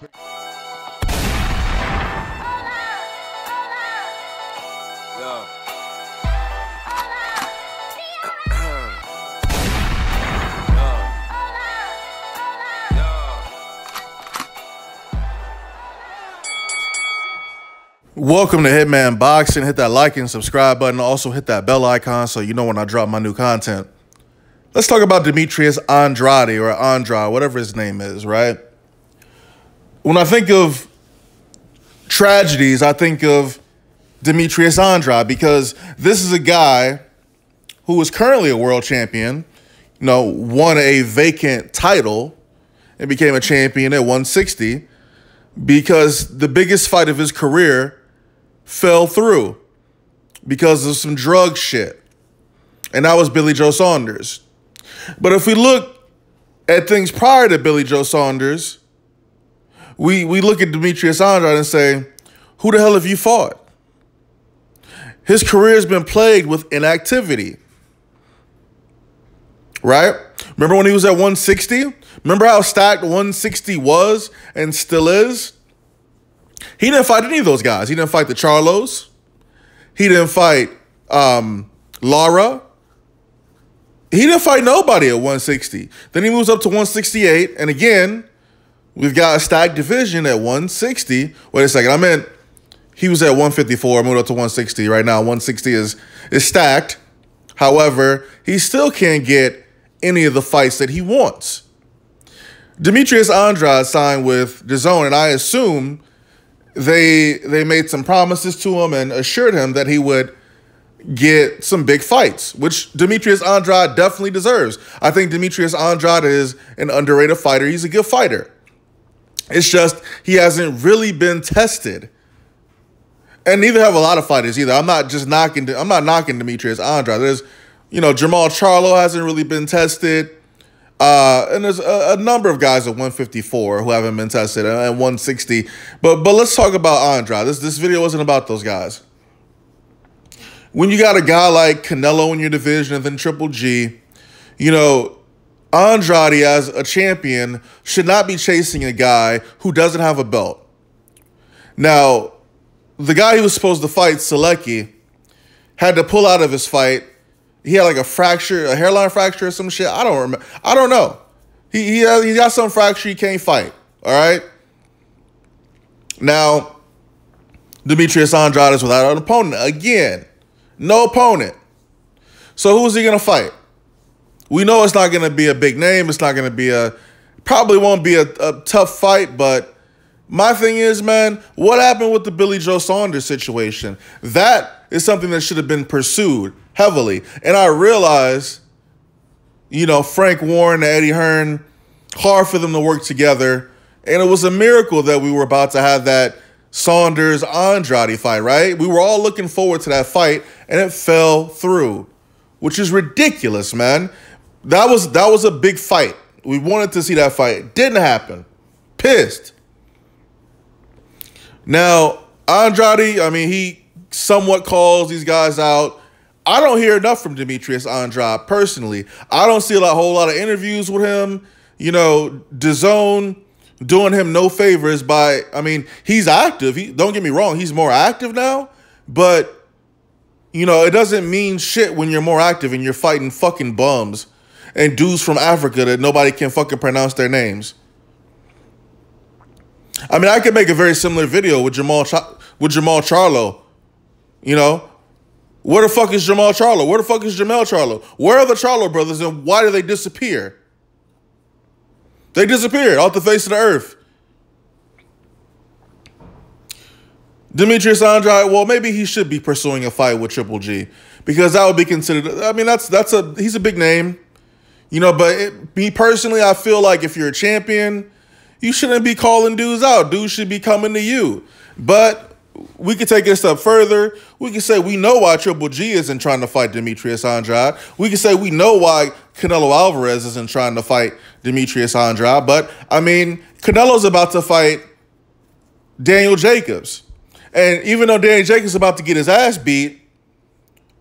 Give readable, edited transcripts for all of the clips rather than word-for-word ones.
Welcome to Hitman Boxing. Hit that like and subscribe button. Also hit that bell icon so you know when I drop my new content. Let's talk about Demetrius Andrade, or Andrade, whatever his name is, right? When I think of tragedies, I think of Demetrius Andrade, because this is a guy who is currently a world champion, won a vacant title and became a champion at 160 because the biggest fight of his career fell through because of some drug shit. And that was Billy Joe Saunders. But if we look at things prior to Billy Joe Saunders, we look at Demetrius Andrade and say, who the hell have you fought? His career has been plagued with inactivity. Right? Remember when he was at 160? Remember how stacked 160 was and still is? He didn't fight any of those guys. He didn't fight the Charlos. He didn't fight Lara. He didn't fight nobody at 160. Then he moves up to 168. And again, we've got a stacked division at 160. Wait a second. I meant he was at 154, moved up to 160. Right now, 160 is stacked. However, he still can't get any of the fights that he wants. Demetrius Andrade signed with Dazn, and I assume they made some promises to him and assured him that he would get some big fights, which Demetrius Andrade definitely deserves. I think Demetrius Andrade is an underrated fighter. He's a good fighter. It's just he hasn't really been tested. And neither have a lot of fighters either. I'm not knocking Demetrius Andrade. There's, Jamal Charlo hasn't really been tested. And there's a number of guys at 154 who haven't been tested, and 160. But let's talk about Andrade. This video wasn't about those guys. When you got a guy like Canelo in your division and then Triple G, Andrade as a champion should not be chasing a guy who doesn't have a belt. Now, the guy he was supposed to fight, Selecki, had to pull out of his fight. He had like a fracture, a hairline fracture or some shit. I don't remember. I don't know. He got some fracture. He can't fight. All right. Now, Demetrius Andrade is without an opponent again. No opponent. So who is he gonna fight? We know it's not gonna be a big name. It's not gonna be probably won't be a tough fight. But my thing is, man, what happened with the Billy Joe Saunders situation? That is something that should have been pursued heavily. And I realize, Frank Warren and Eddie Hearn, hard for them to work together. And it was a miracle that we were about to have that Saunders-Andrade fight, right? We were all looking forward to that fight, and it fell through, which is ridiculous, man. That was a big fight. We wanted to see that fight. Didn't happen. Pissed. Now, Andrade, he somewhat calls these guys out. I don't hear enough from Demetrius Andrade personally. I don't see a whole lot of interviews with him. Dazn doing him no favors by, he's active. Don't get me wrong, he's more active now. But, it doesn't mean shit when you're more active and you're fighting fucking bums and dudes from Africa that nobody can fucking pronounce their names. I could make a very similar video with Jamal Charlo. Where the fuck is Jamal Charlo? Where the fuck is Jamel Charlo? Where are the Charlo brothers, and why do they disappear? They disappeared off the face of the earth. Demetrius Andrade, well, maybe he should be pursuing a fight with Triple G, because that would be considered, he's a big name. But me personally, I feel like if you're a champion, you shouldn't be calling dudes out. Dudes should be coming to you. But we could take it a step further. We could say we know why Triple G isn't trying to fight Demetrius Andrade. We could say we know why Canelo Alvarez isn't trying to fight Demetrius Andrade. But, Canelo's about to fight Daniel Jacobs. And even though Daniel Jacobs is about to get his ass beat,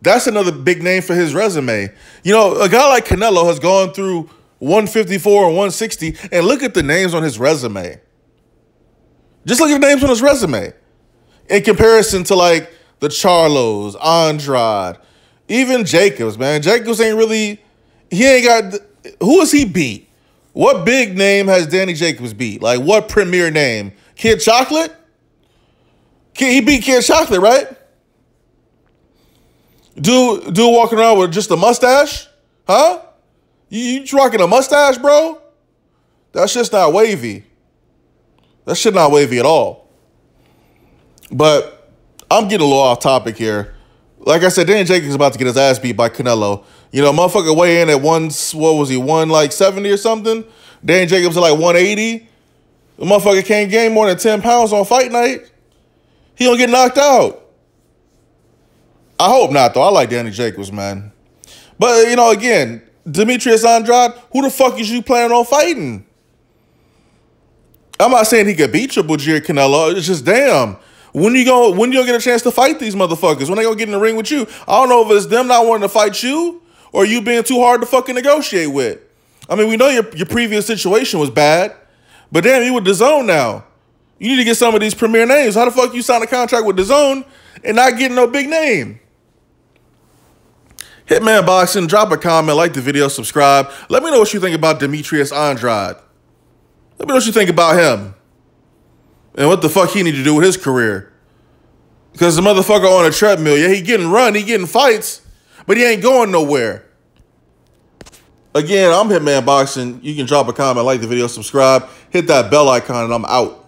that's another big name for his resume. A guy like Canelo has gone through 154 and 160, and look at the names on his resume. Just look at the names on his resume. In comparison to like the Charlos, Andrade, even Jacobs, man. Jacobs ain't really, he ain't got, who has he beat? What big name has Danny Jacobs beat? Like what premier name? Kid Chocolate? He beat Kid Chocolate, right? Dude walking around with just a mustache? Huh? You rocking a mustache, bro? That shit's not wavy. That shit not wavy at all. But I'm getting a little off topic here. Like I said, Danny Jacobs is about to get his ass beat by Canelo. You know, motherfucker weigh in at what was he, 170 or something? Danny Jacobs at like 180. The motherfucker can't gain more than 10 pounds on fight night. He gonna get knocked out. I hope not, though. I like Danny Jacobs, man. But, you know, again, Demetrius Andrade, who the fuck is you planning on fighting? I'm not saying he could beat Triple G or Canelo. It's just, damn. When you gonna get a chance to fight these motherfuckers? When they gonna get in the ring with you? I don't know if it's them not wanting to fight you or you being too hard to fucking negotiate with. I mean, we know your previous situation was bad, but damn, you with Dazn now. You need to get some of these premier names. How the fuck you sign a contract with Dazn and not getting no big name? Hitman Boxing, drop a comment, like the video, subscribe. Let me know what you think about Demetrius Andrade. Let me know what you think about him. And what the fuck he need to do with his career. Because the motherfucker on a treadmill, yeah, he getting run, he getting fights, but he ain't going nowhere. Again, I'm Hitman Boxing. You can drop a comment, like the video, subscribe, hit that bell icon, and I'm out.